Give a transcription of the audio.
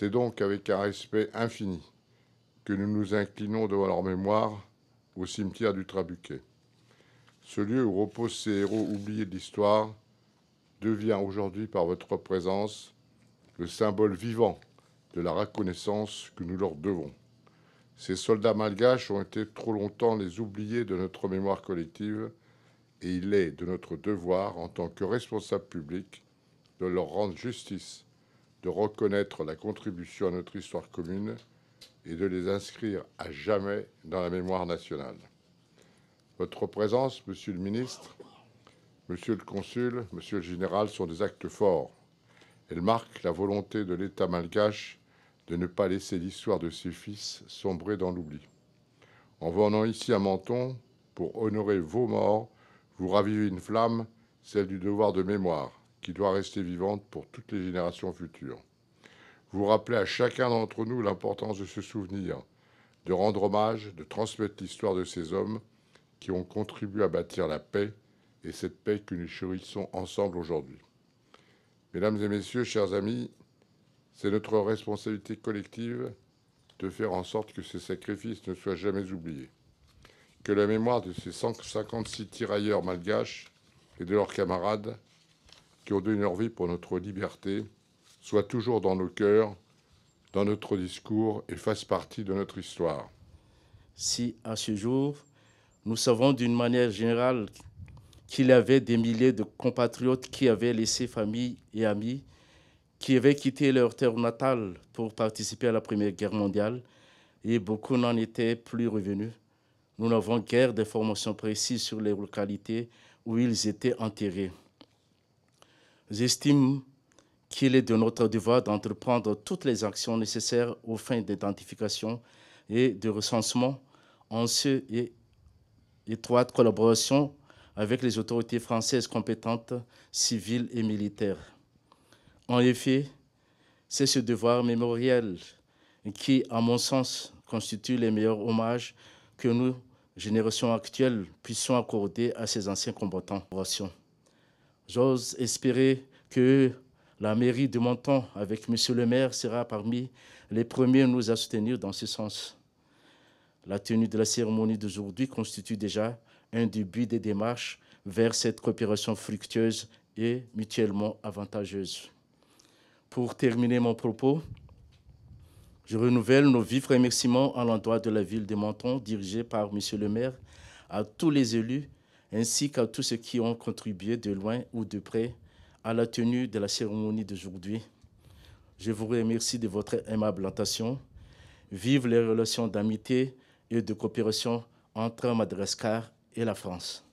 C'est donc avec un respect infini que nous nous inclinons devant leur mémoire au cimetière du Trabuquet. Ce lieu où reposent ces héros oubliés de l'histoire devient aujourd'hui, par votre présence, le symbole vivant de la reconnaissance que nous leur devons. Ces soldats malgaches ont été trop longtemps les oubliés de notre mémoire collective et il est de notre devoir, en tant que responsables publics, de leur rendre justice, de reconnaître la contribution à notre histoire commune et de les inscrire à jamais dans la mémoire nationale. Votre présence, Monsieur le ministre, Monsieur le consul, Monsieur le général, sont des actes forts. Elles marquent la volonté de l'État malgache de ne pas laisser l'histoire de ses fils sombrer dans l'oubli. En venant ici à Menton, pour honorer vos morts, vous ravivez une flamme, celle du devoir de mémoire, qui doit rester vivante pour toutes les générations futures. Vous rappelez à chacun d'entre nous l'importance de se souvenir, de rendre hommage, de transmettre l'histoire de ces hommes qui ont contribué à bâtir la paix, et cette paix que nous chérissons ensemble aujourd'hui. Mesdames et messieurs, chers amis, c'est notre responsabilité collective de faire en sorte que ces sacrifices ne soient jamais oubliés, que la mémoire de ces 156 tirailleurs malgaches et de leurs camarades qui ont donné leur vie pour notre liberté soit toujours dans nos cœurs, dans notre discours et fasse partie de notre histoire. Si, à ce jour, nous savons d'une manière générale qu'il y avait des milliers de compatriotes qui avaient laissé famille et amis, qui avaient quitté leur terre natale pour participer à la Première Guerre mondiale, et beaucoup n'en étaient plus revenus. Nous n'avons guère d'informations précises sur les localités où ils étaient enterrés. J'estime qu'il est de notre devoir d'entreprendre toutes les actions nécessaires aux fins d'identification et de recensement en étroite collaboration avec les autorités françaises compétentes, civiles et militaires. En effet, c'est ce devoir mémoriel qui, à mon sens, constitue les meilleurs hommages que nous, générations actuelles, puissions accorder à ces anciens combattants. J'ose espérer que la mairie de Menton, avec M. le maire, sera parmi les premiers à nous soutenir dans ce sens. La tenue de la cérémonie d'aujourd'hui constitue déjà un début des démarches vers cette coopération fructueuse et mutuellement avantageuse. Pour terminer mon propos, je renouvelle nos vifs remerciements à l'endroit de la ville de Menton, dirigée par M. le maire, à tous les élus, ainsi qu'à tous ceux qui ont contribué de loin ou de près à la tenue de la cérémonie d'aujourd'hui. Je vous remercie de votre aimable attention. Vive les relations d'amitié et de coopération entre Madagascar et la France.